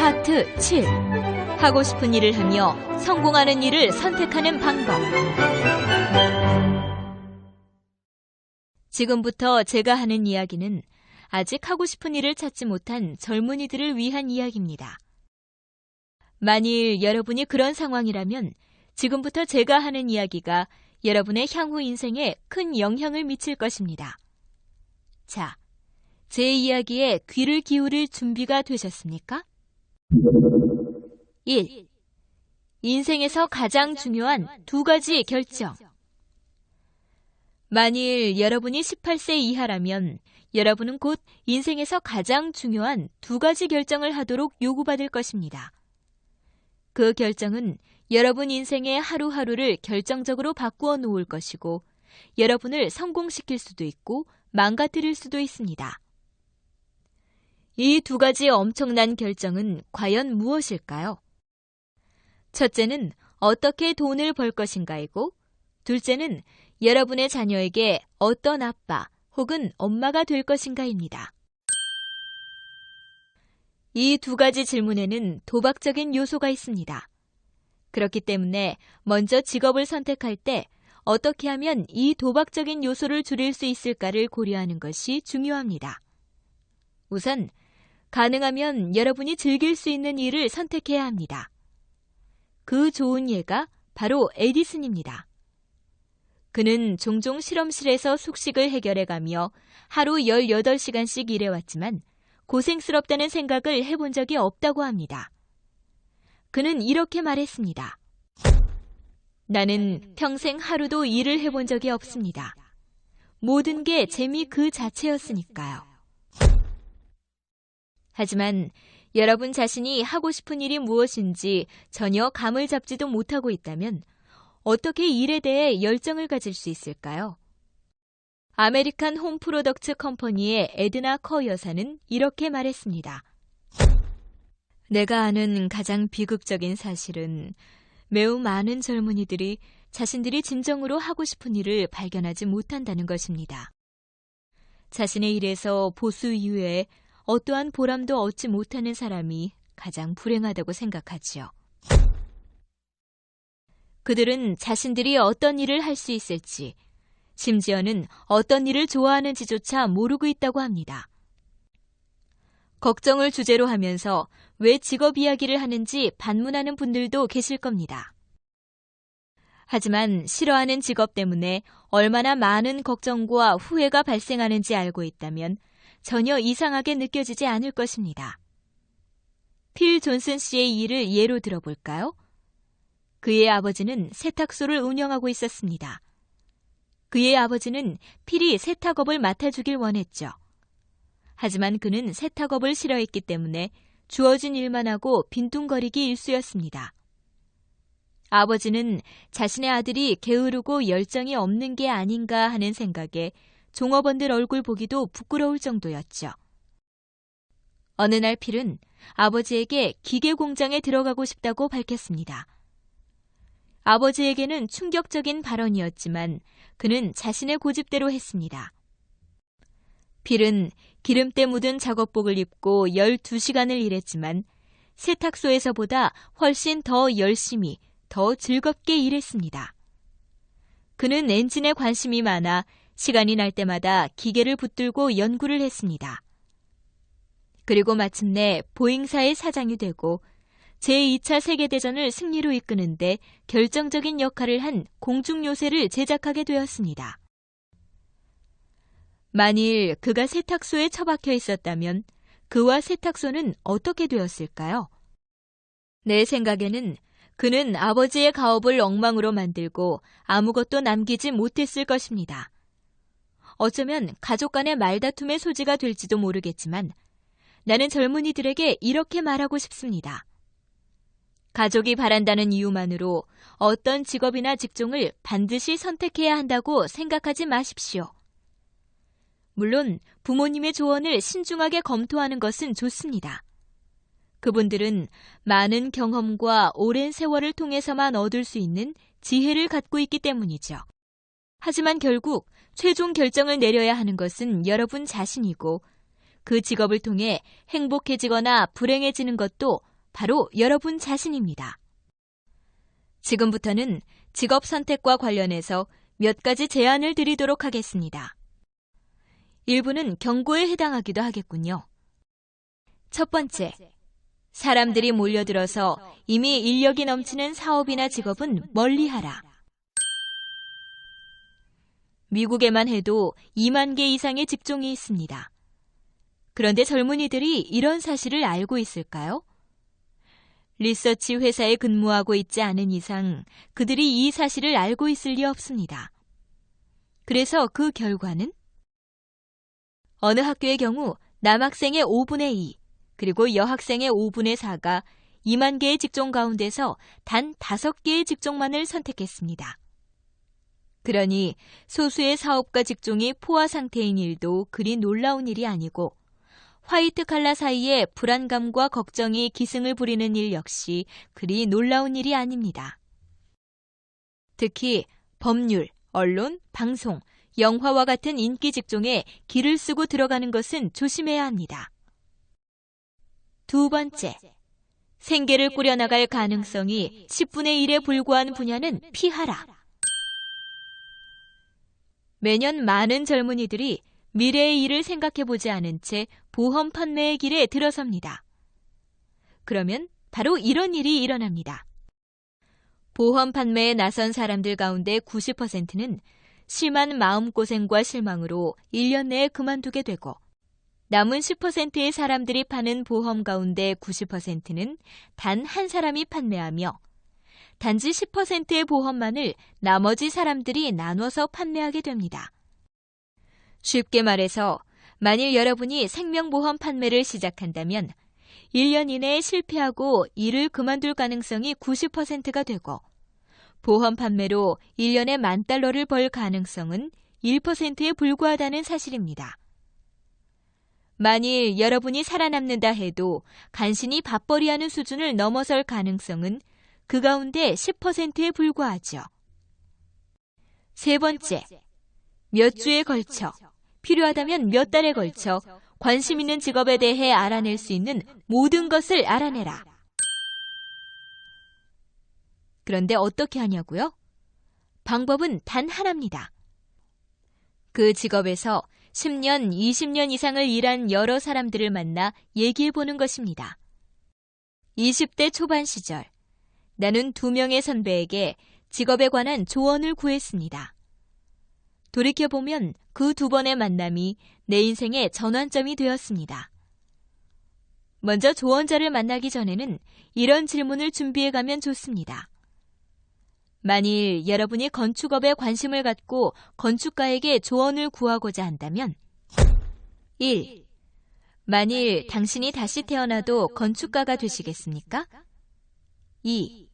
파트 7. 하고 싶은 일을 하며 성공하는 일을 선택하는 방법. 지금부터 제가 하는 이야기는 아직 하고 싶은 일을 찾지 못한 젊은이들을 위한 이야기입니다. 만일 여러분이 그런 상황이라면 지금부터 제가 하는 이야기가 여러분의 향후 인생에 큰 영향을 미칠 것입니다. 자, 제 이야기에 귀를 기울일 준비가 되셨습니까? 1. 인생에서 가장 중요한 2가지 결정. 만일 여러분이 18세 이하라면 여러분은 곧 인생에서 가장 중요한 2가지 결정을 하도록 요구받을 것입니다. 그 결정은 여러분 인생의 하루하루를 결정적으로 바꾸어 놓을 것이고 여러분을 성공시킬 수도 있고 망가뜨릴 수도 있습니다. 이 2가지 엄청난 결정은 과연 무엇일까요? 첫째는 어떻게 돈을 벌 것인가이고, 둘째는 여러분의 자녀에게 어떤 아빠 혹은 엄마가 될 것인가입니다. 이 2가지 질문에는 도박적인 요소가 있습니다. 그렇기 때문에 먼저 직업을 선택할 때 어떻게 하면 이 도박적인 요소를 줄일 수 있을까를 고려하는 것이 중요합니다. 우선 가능하면 여러분이 즐길 수 있는 일을 선택해야 합니다. 그 좋은 예가 바로 에디슨입니다. 그는 종종 실험실에서 숙식을 해결해가며 하루 18시간씩 일해왔지만 고생스럽다는 생각을 해본 적이 없다고 합니다. 그는 이렇게 말했습니다. 나는 평생 하루도 일을 해본 적이 없습니다. 모든 게 재미 그 자체였으니까요. 하지만 여러분 자신이 하고 싶은 일이 무엇인지 전혀 감을 잡지도 못하고 있다면 어떻게 일에 대해 열정을 가질 수 있을까요? 아메리칸 홈 프로덕트 컴퍼니의 에드나 커 여사는 이렇게 말했습니다. 내가 아는 가장 비극적인 사실은 매우 많은 젊은이들이 자신들이 진정으로 하고 싶은 일을 발견하지 못한다는 것입니다. 자신의 일에서 보수 이후에 어떠한 보람도 얻지 못하는 사람이 가장 불행하다고 생각하지요. 그들은 자신들이 어떤 일을 할 수 있을지, 심지어는 어떤 일을 좋아하는지조차 모르고 있다고 합니다. 걱정을 주제로 하면서 왜 직업 이야기를 하는지 반문하는 분들도 계실 겁니다. 하지만 싫어하는 직업 때문에 얼마나 많은 걱정과 후회가 발생하는지 알고 있다면 전혀 이상하게 느껴지지 않을 것입니다. 필 존슨 씨의 일을 예로 들어볼까요? 그의 아버지는 세탁소를 운영하고 있었습니다. 그의 아버지는 필이 세탁업을 맡아주길 원했죠. 하지만 그는 세탁업을 싫어했기 때문에 주어진 일만 하고 빈둥거리기 일쑤였습니다. 아버지는 자신의 아들이 게으르고 열정이 없는 게 아닌가 하는 생각에 종업원들 얼굴 보기도 부끄러울 정도였죠. 어느 날 필은 아버지에게 기계 공장에 들어가고 싶다고 밝혔습니다. 아버지에게는 충격적인 발언이었지만 그는 자신의 고집대로 했습니다. 필은 기름때 묻은 작업복을 입고 12시간을 일했지만 세탁소에서보다 훨씬 더 열심히, 더 즐겁게 일했습니다. 그는 엔진에 관심이 많아 시간이 날 때마다 기계를 붙들고 연구를 했습니다. 그리고 마침내 보잉사의 사장이 되고 제2차 세계대전을 승리로 이끄는데 결정적인 역할을 한 공중요새를 제작하게 되었습니다. 만일 그가 세탁소에 처박혀 있었다면 그와 세탁소는 어떻게 되었을까요? 내 생각에는 그는 아버지의 가업을 엉망으로 만들고 아무것도 남기지 못했을 것입니다. 어쩌면 가족 간의 말다툼의 소지가 될지도 모르겠지만 나는 젊은이들에게 이렇게 말하고 싶습니다. 가족이 바란다는 이유만으로 어떤 직업이나 직종을 반드시 선택해야 한다고 생각하지 마십시오. 물론 부모님의 조언을 신중하게 검토하는 것은 좋습니다. 그분들은 많은 경험과 오랜 세월을 통해서만 얻을 수 있는 지혜를 갖고 있기 때문이죠. 하지만 결국 최종 결정을 내려야 하는 것은 여러분 자신이고 그 직업을 통해 행복해지거나 불행해지는 것도 바로 여러분 자신입니다. 지금부터는 직업 선택과 관련해서 몇 가지 제안을 드리도록 하겠습니다. 일부는 경고에 해당하기도 하겠군요. 첫 번째, 사람들이 몰려들어서 이미 인력이 넘치는 사업이나 직업은 멀리하라. 미국에만 해도 2만 개 이상의 직종이 있습니다. 그런데 젊은이들이 이런 사실을 알고 있을까요? 리서치 회사에 근무하고 있지 않은 이상 그들이 이 사실을 알고 있을 리 없습니다. 그래서 그 결과는 어느 학교의 경우 남학생의 5분의 2, 그리고 여학생의 5분의 4가 2만 개의 직종 가운데서 단 5개의 직종만을 선택했습니다. 그러니 소수의 사업과 직종이 포화 상태인 일도 그리 놀라운 일이 아니고 화이트 칼라 사이에 불안감과 걱정이 기승을 부리는 일 역시 그리 놀라운 일이 아닙니다. 특히 법률, 언론, 방송, 영화와 같은 인기 직종에 기를 쓰고 들어가는 것은 조심해야 합니다. 두 번째, 생계를 꾸려나갈 가능성이 10분의 1에 불과한 분야는 피하라. 매년 많은 젊은이들이 미래의 일을 생각해보지 않은 채 보험 판매의 길에 들어섭니다. 그러면 바로 이런 일이 일어납니다. 보험 판매에 나선 사람들 가운데 90%는 심한 마음고생과 실망으로 1년 내에 그만두게 되고 남은 10%의 사람들이 파는 보험 가운데 90%는 단 한 사람이 판매하며 단지 10%의 보험만을 나머지 사람들이 나눠서 판매하게 됩니다. 쉽게 말해서 만일 여러분이 생명보험 판매를 시작한다면 1년 이내에 실패하고 일을 그만둘 가능성이 90%가 되고 보험 판매로 1년에 $10,000를 벌 가능성은 1%에 불과하다는 사실입니다. 만일 여러분이 살아남는다 해도 간신히 밥벌이하는 수준을 넘어설 가능성은 그 가운데 10%에 불과하죠. 세 번째, 몇 주에 걸쳐, 필요하다면 몇 달에 걸쳐 관심 있는 직업에 대해 알아낼 수 있는 모든 것을 알아내라. 그런데 어떻게 하냐고요? 방법은 단 하나입니다. 그 직업에서 10년, 20년 이상을 일한 여러 사람들을 만나 얘기해보는 것입니다. 20대 초반 시절, 나는 2명의 선배에게 직업에 관한 조언을 구했습니다. 돌이켜보면 그 2번의 만남이 내 인생의 전환점이 되었습니다. 먼저 조언자를 만나기 전에는 이런 질문을 준비해가면 좋습니다. 만일 여러분이 건축업에 관심을 갖고 건축가에게 조언을 구하고자 한다면 1. 만일 당신이 다시 태어나도 건축가가 되시겠습니까? 2.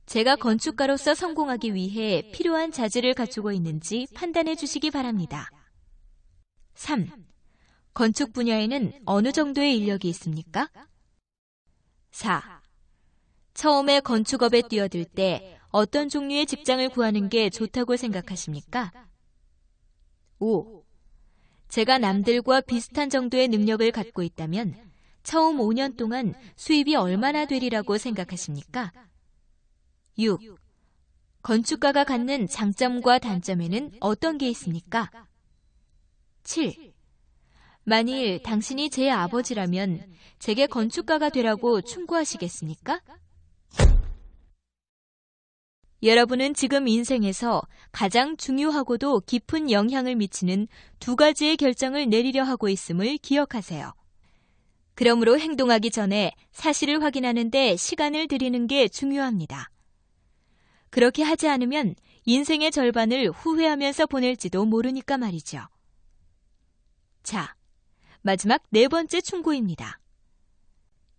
제가 건축가로서 성공하기 위해 필요한 자질을 갖추고 있는지 판단해 주시기 바랍니다. 3. 건축 분야에는 어느 정도의 인력이 있습니까? 4. 처음에 건축업에 뛰어들 때 어떤 종류의 직장을 구하는 게 좋다고 생각하십니까? 5. 제가 남들과 비슷한 정도의 능력을 갖고 있다면 처음 5년 동안 수입이 얼마나 되리라고 생각하십니까? 6. 건축가가 갖는 장점과 단점에는 어떤 게 있습니까? 7. 만일 당신이 제 아버지라면 제게 건축가가 되라고 충고하시겠습니까? 여러분은 지금 인생에서 가장 중요하고도 깊은 영향을 미치는 2가지의 결정을 내리려 하고 있음을 기억하세요. 그러므로 행동하기 전에 사실을 확인하는 데 시간을 들이는 게 중요합니다. 그렇게 하지 않으면 인생의 절반을 후회하면서 보낼지도 모르니까 말이죠. 자, 마지막 4번째 충고입니다.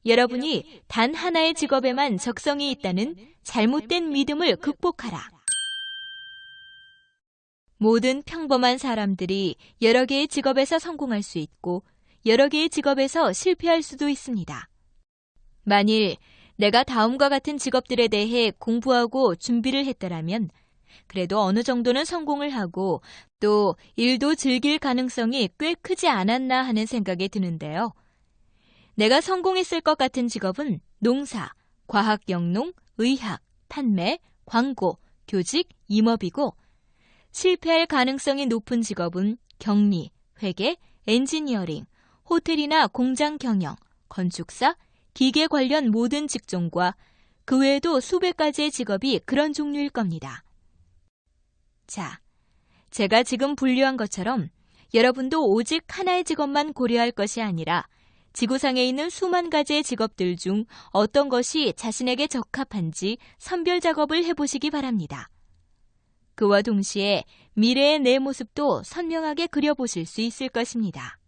여러분이 단 하나의 직업에만 적성이 있다는 잘못된 믿음을 극복하라. 모든 평범한 사람들이 여러 개의 직업에서 성공할 수 있고 여러 개의 직업에서 실패할 수도 있습니다. 만일 내가 다음과 같은 직업들에 대해 공부하고 준비를 했더라면 그래도 어느 정도는 성공을 하고 또 일도 즐길 가능성이 꽤 크지 않았나 하는 생각이 드는데요. 내가 성공했을 것 같은 직업은 농사, 과학영농, 의학, 판매, 광고, 교직, 임업이고 실패할 가능성이 높은 직업은 격리, 회계, 엔지니어링, 호텔이나 공장 경영, 건축사, 기계 관련 모든 직종과 그 외에도 수백 가지의 직업이 그런 종류일 겁니다. 자, 제가 지금 분류한 것처럼 여러분도 오직 하나의 직업만 고려할 것이 아니라 지구상에 있는 수만 가지의 직업들 중 어떤 것이 자신에게 적합한지 선별 작업을 해보시기 바랍니다. 그와 동시에 미래의 내 모습도 선명하게 그려보실 수 있을 것입니다.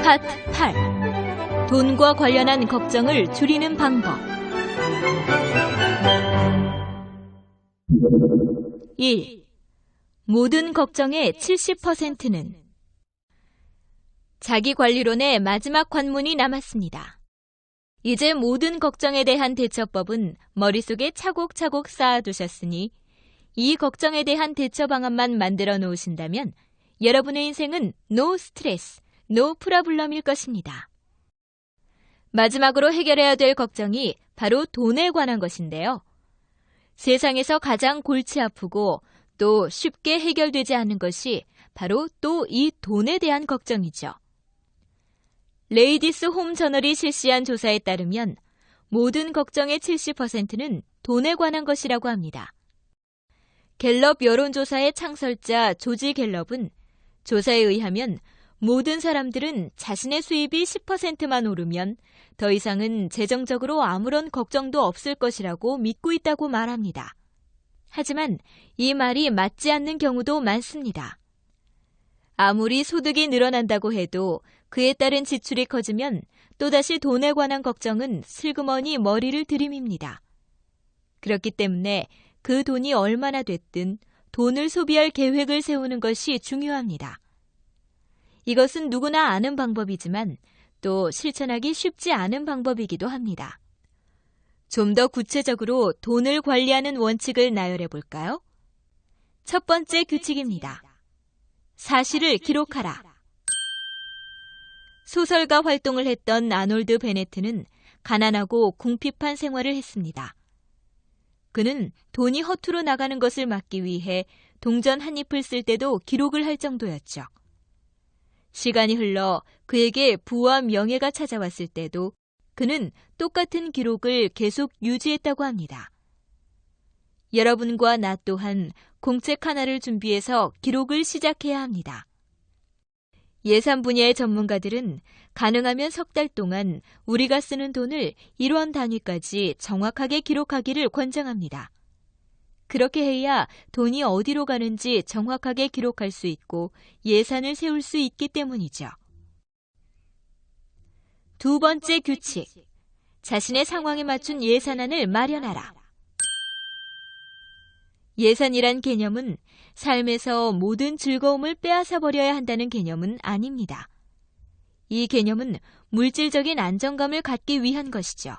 파트 8. 돈과 관련한 걱정을 줄이는 방법. 1. 모든 걱정의 70%는 자기관리론의 마지막 관문이 남았습니다. 이제 모든 걱정에 대한 대처법은 머릿속에 차곡차곡 쌓아두셨으니 이 걱정에 대한 대처 방안만 만들어 놓으신다면 여러분의 인생은 no stress, no problem일 것입니다. 마지막으로 해결해야 될 걱정이 바로 돈에 관한 것인데요. 세상에서 가장 골치 아프고 또 쉽게 해결되지 않는 것이 바로 또 이 돈에 대한 걱정이죠. 레이디스 홈 저널이 실시한 조사에 따르면 모든 걱정의 70%는 돈에 관한 것이라고 합니다. 갤럽 여론조사의 창설자 조지 갤럽은 조사에 의하면 모든 사람들은 자신의 수입이 10%만 오르면 더 이상은 재정적으로 아무런 걱정도 없을 것이라고 믿고 있다고 말합니다. 하지만 이 말이 맞지 않는 경우도 많습니다. 아무리 소득이 늘어난다고 해도 그에 따른 지출이 커지면 또다시 돈에 관한 걱정은 슬그머니 머리를 들이밉니다. 그렇기 때문에 그 돈이 얼마나 됐든 돈을 소비할 계획을 세우는 것이 중요합니다. 이것은 누구나 아는 방법이지만 또 실천하기 쉽지 않은 방법이기도 합니다. 좀 더 구체적으로 돈을 관리하는 원칙을 나열해 볼까요? 첫 번째 규칙입니다. 사실을 기록하라. 소설가 활동을 했던 아놀드 베네트는 가난하고 궁핍한 생활을 했습니다. 그는 돈이 허투루 나가는 것을 막기 위해 동전 한 잎을 쓸 때도 기록을 할 정도였죠. 시간이 흘러 그에게 부와 명예가 찾아왔을 때도 그는 똑같은 기록을 계속 유지했다고 합니다. 여러분과 나 또한 공책 하나를 준비해서 기록을 시작해야 합니다. 예산 분야의 전문가들은 가능하면 석 달 동안 우리가 쓰는 돈을 1원 단위까지 정확하게 기록하기를 권장합니다. 그렇게 해야 돈이 어디로 가는지 정확하게 기록할 수 있고 예산을 세울 수 있기 때문이죠. 두 번째 규칙, 자신의 상황에 맞춘 예산안을 마련하라. 예산이란 개념은 삶에서 모든 즐거움을 빼앗아버려야 한다는 개념은 아닙니다. 이 개념은 물질적인 안정감을 갖기 위한 것이죠.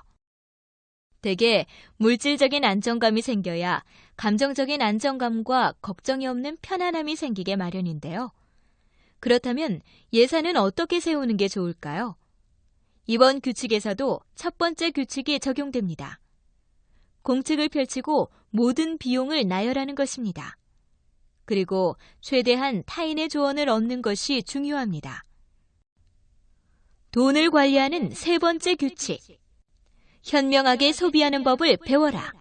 대개 물질적인 안정감이 생겨야 감정적인 안정감과 걱정이 없는 편안함이 생기게 마련인데요. 그렇다면 예산은 어떻게 세우는 게 좋을까요? 이번 규칙에서도 첫 번째 규칙이 적용됩니다. 공책을 펼치고 모든 비용을 나열하는 것입니다. 그리고 최대한 타인의 조언을 얻는 것이 중요합니다. 돈을 관리하는 세 번째 규칙. 현명하게 소비하는 법을 배워라.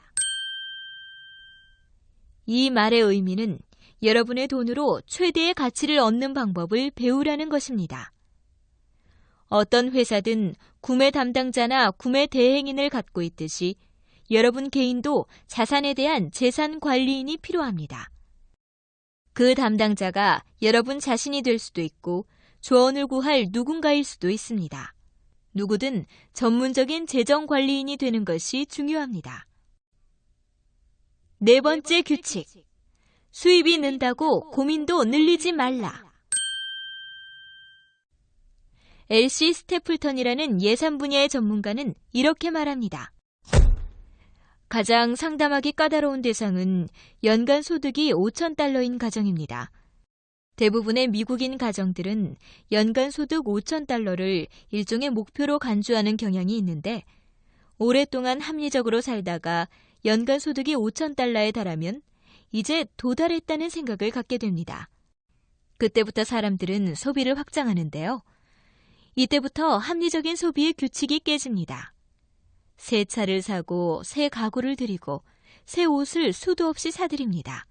이 말의 의미는 여러분의 돈으로 최대의 가치를 얻는 방법을 배우라는 것입니다. 어떤 회사든 구매 담당자나 구매 대행인을 갖고 있듯이 여러분 개인도 자산에 대한 재산 관리인이 필요합니다. 그 담당자가 여러분 자신이 될 수도 있고 조언을 구할 누군가일 수도 있습니다. 누구든 전문적인 재정 관리인이 되는 것이 중요합니다. 네 번째 규칙. 수입이 는다고 고민도 늘리지 말라. 엘시 스태플턴이라는 예산 분야의 전문가는 이렇게 말합니다. 가장 상담하기 까다로운 대상은 연간 소득이 $5,000인 가정입니다. 대부분의 미국인 가정들은 연간 소득 5,000달러를 일종의 목표로 간주하는 경향이 있는데 오랫동안 합리적으로 살다가 연간 소득이 5,000달러에 달하면 이제 도달했다는 생각을 갖게 됩니다. 그때부터 사람들은 소비를 확장하는데요. 이때부터 합리적인 소비의 규칙이 깨집니다. 새 차를 사고 새 가구를 들이고 새 옷을 수도 없이 사들입니다.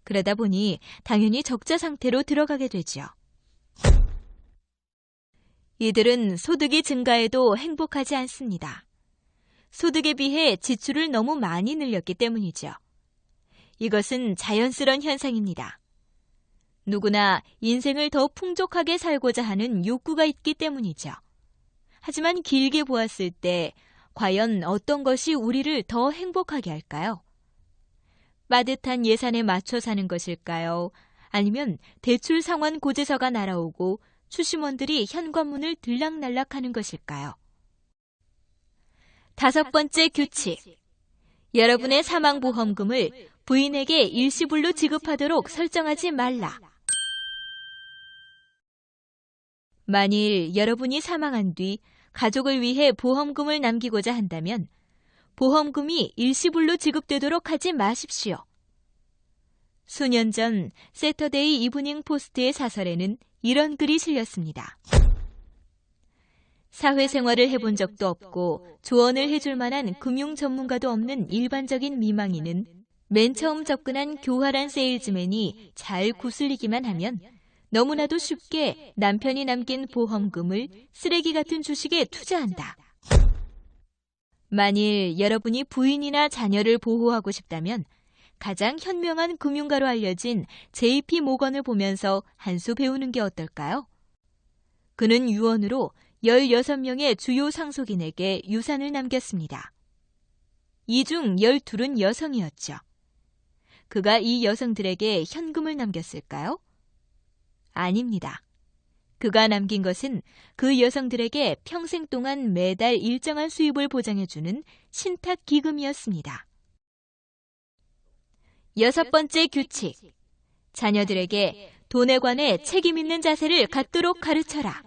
그러다 보니 당연히 적자 상태로 들어가게 되죠. 이들은 소득이 증가해도 행복하지 않습니다. 소득에 비해 지출을 너무 많이 늘렸기 때문이죠. 이것은 자연스러운 현상입니다. 누구나 인생을 더 풍족하게 살고자 하는 욕구가 있기 때문이죠. 하지만 길게 보았을 때 과연 어떤 것이 우리를 더 행복하게 할까요? 빠듯한 예산에 맞춰 사는 것일까요? 아니면 대출 상환 고지서가 날아오고 추심원들이 현관문을 들락날락하는 것일까요? 5번째 규칙. 여러분의 사망보험금을 부인에게 일시불로 지급하도록 설정하지 말라. 만일 여러분이 사망한 뒤 가족을 위해 보험금을 남기고자 한다면 보험금이 일시불로 지급되도록 하지 마십시오. 수년 전 세터데이 이브닝 포스트의 사설에는 이런 글이 실렸습니다. 사회생활을 해본 적도 없고 조언을 해줄 만한 금융 전문가도 없는 일반적인 미망인은 맨 처음 접근한 교활한 세일즈맨이 잘 구슬리기만 하면 너무나도 쉽게 남편이 남긴 보험금을 쓰레기 같은 주식에 투자한다. 만일 여러분이 부인이나 자녀를 보호하고 싶다면 가장 현명한 금융가로 알려진 JP 모건을 보면서 한 수 배우는 게 어떨까요? 그는 유언으로 16명의 주요 상속인에게 유산을 남겼습니다. 이 중 12은 여성이었죠. 그가 이 여성들에게 현금을 남겼을까요? 아닙니다. 그가 남긴 것은 그 여성들에게 평생 동안 매달 일정한 수입을 보장해주는 신탁기금이었습니다. 6번째 규칙. 자녀들에게 돈에 관해 책임 있는 자세를 갖도록 가르쳐라.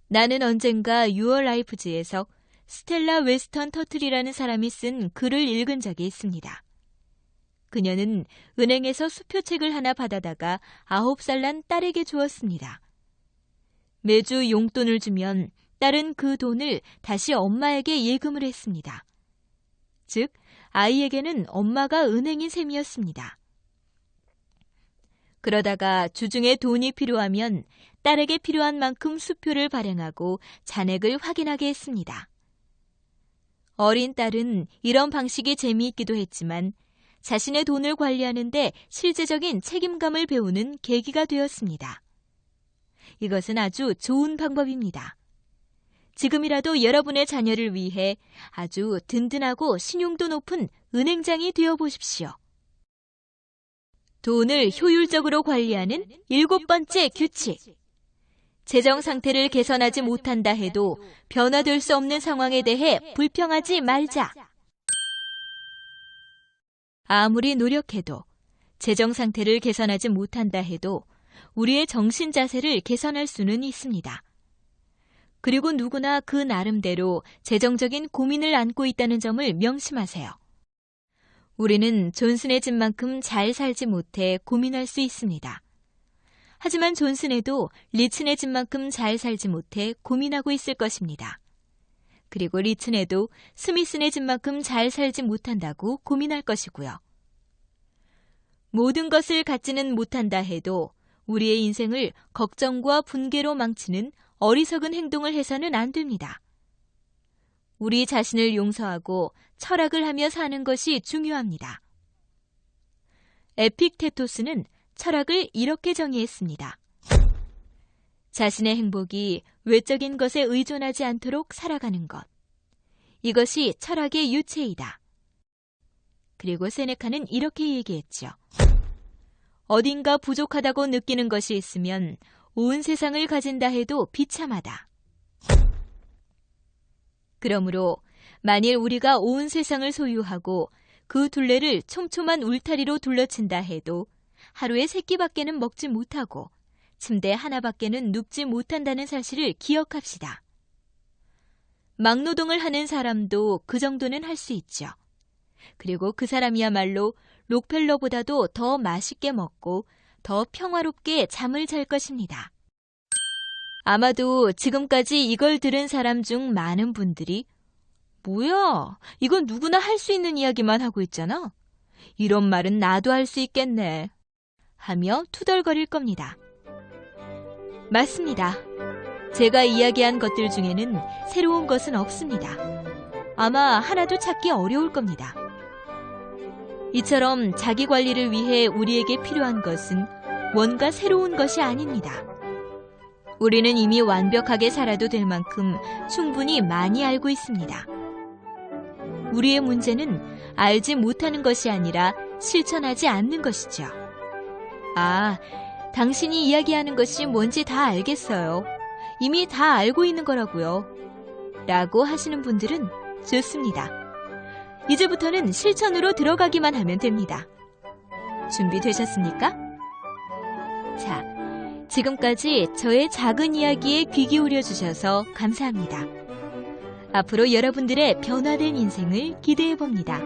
나는 언젠가 유어라이프즈에서 스텔라 웨스턴 터틀이라는 사람이 쓴 글을 읽은 적이 있습니다. 그녀는 은행에서 수표책을 하나 받아다가 9살 난 딸에게 주었습니다. 매주 용돈을 주면 딸은 그 돈을 다시 엄마에게 예금을 했습니다. 즉, 아이에게는 엄마가 은행인 셈이었습니다. 그러다가 주중에 돈이 필요하면 딸에게 필요한 만큼 수표를 발행하고 잔액을 확인하게 했습니다. 어린 딸은 이런 방식이 재미있기도 했지만 자신의 돈을 관리하는데 실제적인 책임감을 배우는 계기가 되었습니다. 이것은 아주 좋은 방법입니다. 지금이라도 여러분의 자녀를 위해 아주 든든하고 신용도 높은 은행장이 되어보십시오. 돈을 효율적으로 관리하는 7번째 규칙. 재정 상태를 개선하지 못한다 해도 변화될 수 없는 상황에 대해 불평하지 말자. 아무리 노력해도 재정 상태를 개선하지 못한다 해도 우리의 정신 자세를 개선할 수는 있습니다. 그리고 누구나 그 나름대로 재정적인 고민을 안고 있다는 점을 명심하세요. 우리는 존슨의 집만큼 잘 살지 못해 고민할 수 있습니다. 하지만 존슨에도 리슨의 집만큼 잘 살지 못해 고민하고 있을 것입니다. 그리고 리슨에도 스미슨의 집만큼 잘 살지 못한다고 고민할 것이고요. 모든 것을 갖지는 못한다 해도 우리의 인생을 걱정과 분개로 망치는 어리석은 행동을 해서는 안 됩니다. 우리 자신을 용서하고 철학을 하며 사는 것이 중요합니다. 에픽테토스는 철학을 이렇게 정의했습니다. 자신의 행복이 외적인 것에 의존하지 않도록 살아가는 것. 이것이 철학의 유체이다. 그리고 세네카는 이렇게 얘기했죠. 어딘가 부족하다고 느끼는 것이 있으면 온 세상을 가진다 해도 비참하다. 그러므로 만일 우리가 온 세상을 소유하고 그 둘레를 촘촘한 울타리로 둘러친다 해도 하루에 3끼밖에는 먹지 못하고 침대 하나밖에는 눕지 못한다는 사실을 기억합시다. 막노동을 하는 사람도 그 정도는 할 수 있죠. 그리고 그 사람이야말로 록펠러보다도 더 맛있게 먹고 더 평화롭게 잠을 잘 것입니다. 아마도 지금까지 이걸 들은 사람 중 많은 분들이 뭐야, 이건 누구나 할 수 있는 이야기만 하고 있잖아. 이런 말은 나도 할 수 있겠네. 하며 투덜거릴 겁니다. 맞습니다. 제가 이야기한 것들 중에는 새로운 것은 없습니다. 아마 하나도 찾기 어려울 겁니다. 이처럼 자기 관리를 위해 우리에게 필요한 것은 뭔가 새로운 것이 아닙니다. 우리는 이미 완벽하게 살아도 될 만큼 충분히 많이 알고 있습니다. 우리의 문제는 알지 못하는 것이 아니라 실천하지 않는 것이죠. 아, 당신이 이야기하는 것이 뭔지 다 알겠어요. 이미 다 알고 있는 거라고요. 라고 하시는 분들은 좋습니다. 이제부터는 실천으로 들어가기만 하면 됩니다. 준비되셨습니까? 자, 지금까지 저의 작은 이야기에 귀 기울여 주셔서 감사합니다. 앞으로 여러분들의 변화된 인생을 기대해 봅니다.